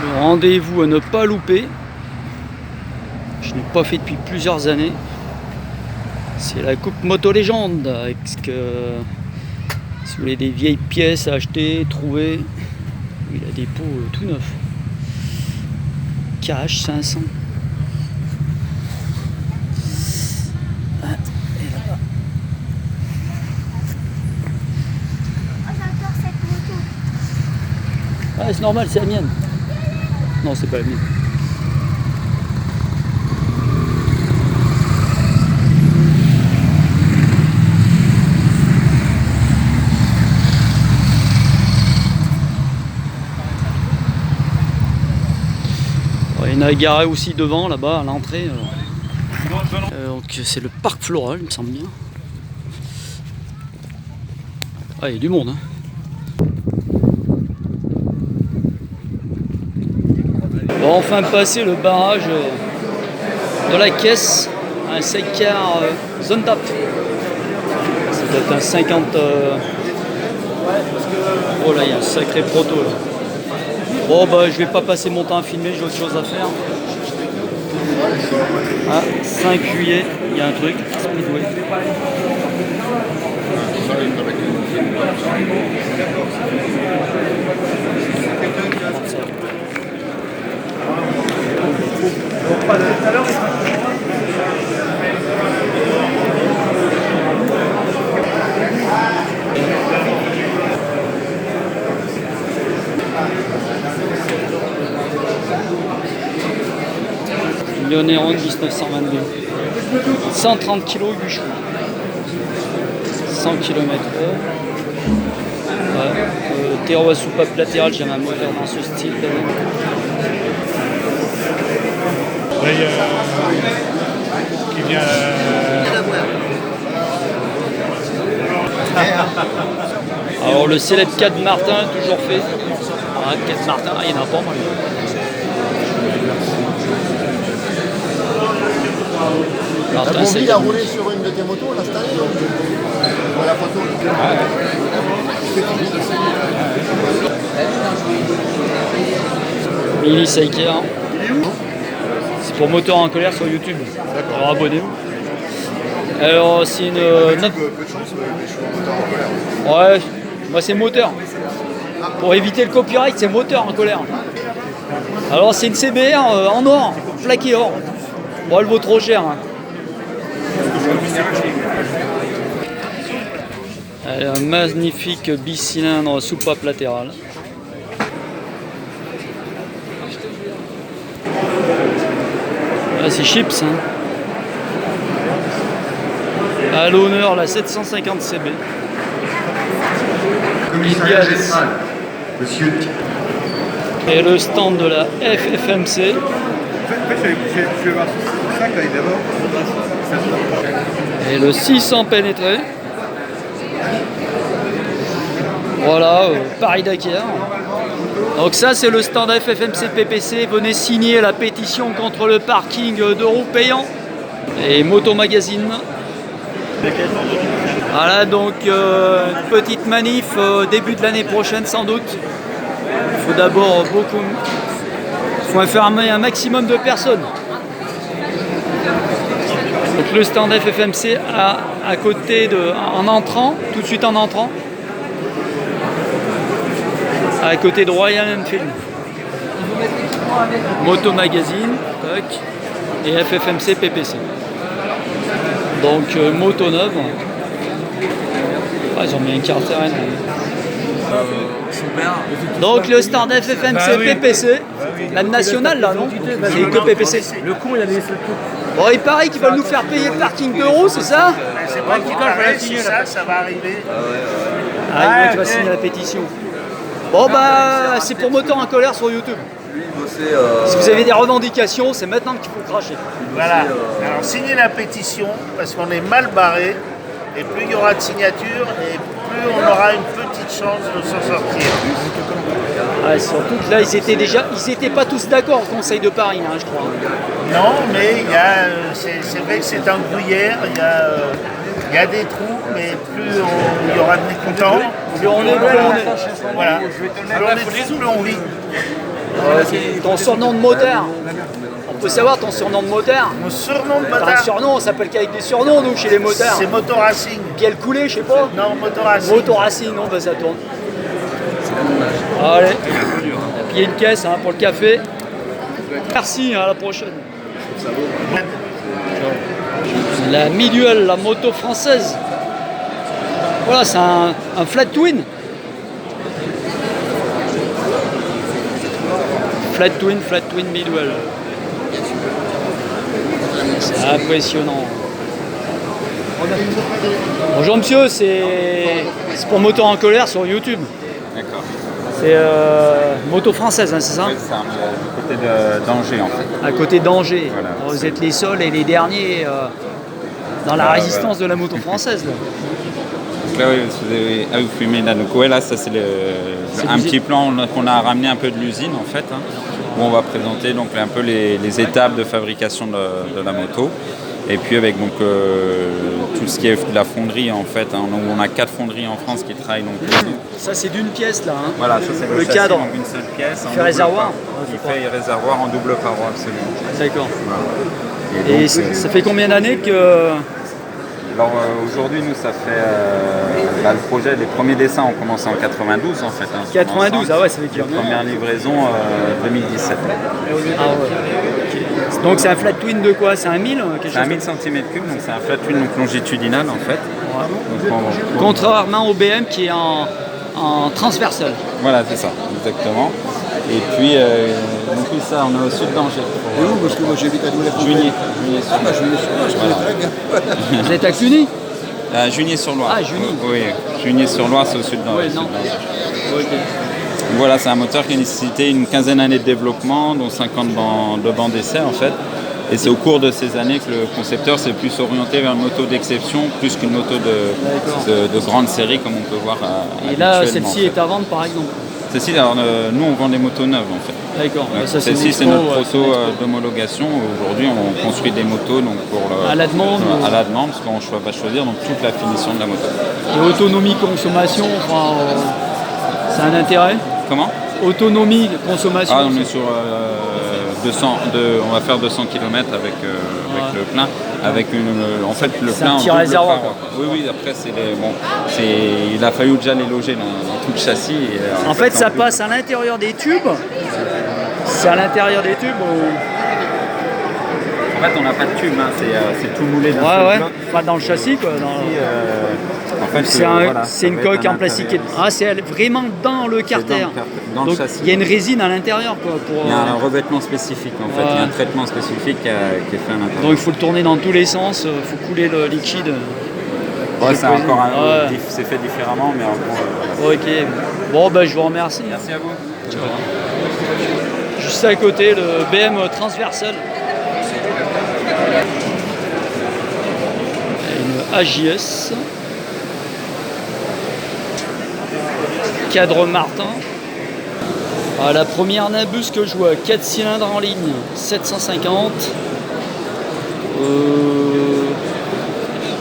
Le rendez-vous à ne pas louper. Je n'ai pas fait depuis plusieurs années. C'est la Coupe Moto Légende. Avec ce que, si vous voulez des vieilles pièces à acheter, trouver, il a des pots tout neufs. KH 500. Ah, et là-bas. J'adore cette moto. Ah, c'est normal, c'est la mienne. Non, c'est pas la mienne. Il y en a garé aussi devant, là-bas, à l'entrée. Donc c'est le parc floral, il me semble bien. Ah, il y a du monde. Hein. Bon, enfin passé le barrage de la caisse, un sidecar zone tap. Ça doit être un 50. Oh là, il y a un sacré proto là. Bon bah je vais pas passer mon temps à filmer, j'ai autre chose à faire. Ah, 5 juillet, il y a un truc, Speedway. Lyonnais 1922. 130 kg 8 chevaux. 100 km/h. Ouais. Terreau à soupape latérale, j'aime un moteur dans ce style. Oui, qui vient. Alors le célèbre 4 Martin, toujours fait. Ah, 4 Martin, il n'y en a pas mal. Martin, il a roulé sur une de tes motos là cette année, donc on voit la photo. Mini Sidecar. C'est pour moteur en colère sur YouTube. Alors abonnez-vous. Alors c'est une. Peu de chance, les chevaux moteurs en colère. Ouais, moi c'est moteur. Pour éviter le copyright, c'est moteur en colère. Alors c'est une CBR en or, plaqué or. Bon, elle vaut trop cher. Hein. Elle a un magnifique bicylindre soupape latérale. Là c'est chips. Hein. À l'honneur la 750 CB. Commissariat général, monsieur. Et le stand de la FFMC. En fait, je vais voir ça d'abord. Et le 600 pénétré. Voilà, Paris-Dakar. Donc ça c'est le stand FFMC PPC. Venez signer la pétition contre le parking de roues payant. Et Moto Magazine. Voilà donc une petite manif début de l'année prochaine sans doute. Il faut d'abord il faut informer un maximum de personnes. Donc le stand FFMC à côté en entrant, tout de suite en entrant, à côté de Royal Enfield. Moto Magazine, tac, et FFMC PPC. Donc moto neuve. Ah, ils ont mis un carter. Donc le stand FFMC PPC, la nationale là non? C'est que PPC. Le con il a laissé le truc. Bon il paraît qu'ils veulent nous faire payer le parking d'euros, c'est ça? C'est pas qui c'est ça, ça va arriver. Ah tu vas signer la pétition. Bon bah c'est pour moteur en colère sur YouTube. Si vous avez des revendications, c'est maintenant qu'il faut cracher. Voilà. Alors signez la pétition parce qu'on est mal barré et plus il y aura de signatures et plus on aura une petite chance de s'en sortir. Ah, surtout que là ils étaient pas tous d'accord au Conseil de Paris, hein, je crois. Non, mais il y a, c'est vrai que c'est un gruyère, il y a des trous, mais plus il y aura de mécontents, Plus on est, voilà. Plus on est fou, plus on vit. Ton surnom de moteur. On peut savoir ton surnom de moteur. Mon surnom de T'as un moteur, surnom, on s'appelle qu'avec des surnoms, nous, chez les moteurs. c'est Moto Racing. Piel coulé, je sais pas. Non, Moto Racing. Moto Racing, non, bah ça tourne. Allez, on a pillé une caisse pour le café. Merci, à la prochaine. La Miduel, la moto française. Voilà, c'est un flat twin. Flat twin Miduel. C'est impressionnant. Bonjour monsieur, c'est pour Moto en colère sur YouTube. D'accord. C'est moto française, hein, c'est ça? Oui, c'est du côté d'Angers en fait. À côté d'Angers. Voilà. Alors, vous êtes les seuls et les derniers dans la résistance de la moto française. Là. Donc là, vous filmez là. Donc ouais, là, ça c'est un petit plan qu'on a ramené un peu de l'usine en fait, hein, où on va présenter donc un peu les étapes de fabrication de la moto. Et puis avec donc tout ce qui est de la fonderie en fait, hein, on a 4 fonderies en France qui travaillent donc. Ça c'est d'une pièce là. Hein. Voilà, ça c'est le châssis, cadre. Donc une seule pièce. Il fait réservoir. Il fait réservoir en double paroi absolument. D'accord. Voilà. Et ça fait combien d'années que... Alors aujourd'hui, nous, ça fait le projet, les premiers dessins ont commencé en 92 en fait. Hein, 92, ah ouais, ça veut dire. Première livraison 2017. Ah ouais. Donc c'est un flat twin de quoi? C'est un 1000 C'est un 1000 cm3, donc c'est un flat twin donc longitudinal en fait. Donc, contrairement au BM qui est en transversal. Voilà, c'est ça, exactement. Et puis, donc oui, ça, on est au sud d'Angers. Et où? Parce que moi j'habite à Junier. Vous êtes à Cluny? Junier-sur-Loire. Ah, Juny. Oui, Junier-sur-Loire, c'est au sud d'Angers. Oui, non. Ok. Voilà, c'est un moteur qui a nécessité une quinzaine d'années de développement, dont 50 de bancs d'essai en fait. Et c'est au cours de ces années que le concepteur s'est plus orienté vers une moto d'exception, plus qu'une moto de grande série comme on peut voir Et là, habituellement, celle-ci est à vendre par exemple? Celle-ci, alors nous on vend des motos neuves en fait. D'accord. Celle-ci c'est notre proto d'homologation. Aujourd'hui on construit des motos donc à la demande. À la demande parce qu'on va choisir donc toute la finition de la moto. Et autonomie consommation, enfin, c'est un intérêt? Comment? Autonomie consommation. Ah, on est sur on va faire 200 km avec le plein, avec en fait le c'est plein un petit en double réservoir. paroi. Oui, après il a fallu déjà les loger dans tout le châssis. Et, en fait, ça passe à l'intérieur des tubes. C'est à l'intérieur des tubes. En fait, on n'a pas de tube, hein, c'est tout moulé dans Ouais. bloc. Pas dans le châssis quoi. En fait, c'est une coque en plastique. Ah, c'est vraiment dans le carter. Dans le Donc châssis. il y a une résine à l'intérieur quoi. Il y a un revêtement spécifique en fait, il y a un traitement spécifique qui est fait à l'intérieur. Donc il faut le tourner dans tous les sens, il faut couler le liquide. Ouais, c'est fait différemment, mais en gros. Ok. Bon, ben je vous remercie. Merci à vous. Juste à côté, le BM transversal. Une AJS. Cadre Martin. Ah, la première Nabus que je vois, 4 cylindres en ligne, 750. On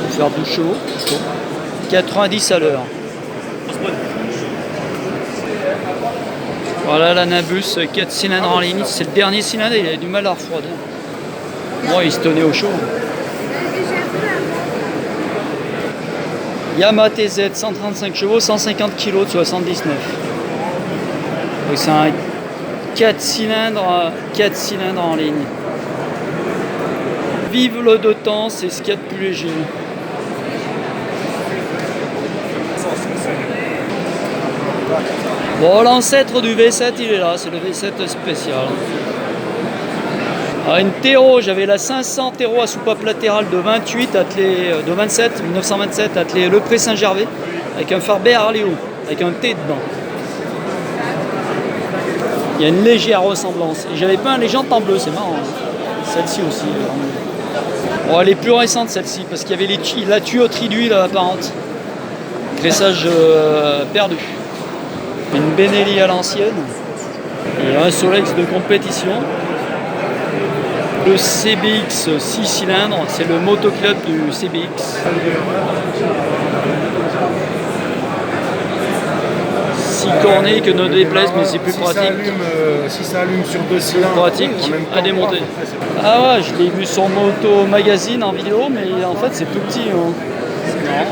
va faire 12 chevaux. 90 à l'heure. Voilà la Nabus, 4 cylindres en ligne. C'est le dernier cylindre, il a du mal à refroidir. Bon, il se tenait au chaud. Yamaha TZ, 135 chevaux, 150 kg de 79. Donc c'est un 4 cylindres en ligne. Vive le 2 temps, c'est ce qu'il y a de plus léger. Bon, l'ancêtre du V7, il est là, c'est le V7 spécial. Alors, une Tero, j'avais la 500 Tero à soupape latérale de 28 attelé, de 1927 attelé Le Pré Saint-Gervais avec un Farber Arléo, avec un T dedans. Il y a une légère ressemblance. Et j'avais pas un légende en bleu, c'est marrant. Celle-ci aussi. Bon, elle est plus récente celle-ci parce qu'il y avait la tuyauterie d'huile apparente. Graissage perdu. Une Benelli à l'ancienne. Et un Solex de compétition. Le CBX 6 cylindres, c'est le motoclub du CBX. aussi corné que nos déplaise, mais c'est plus pratique. Si ça allume sur 2 cylindres, Pratique à démonter. Ah ouais, je l'ai vu sur Moto Magazine en vidéo, mais en fait c'est tout petit. Hein. C'est marrant.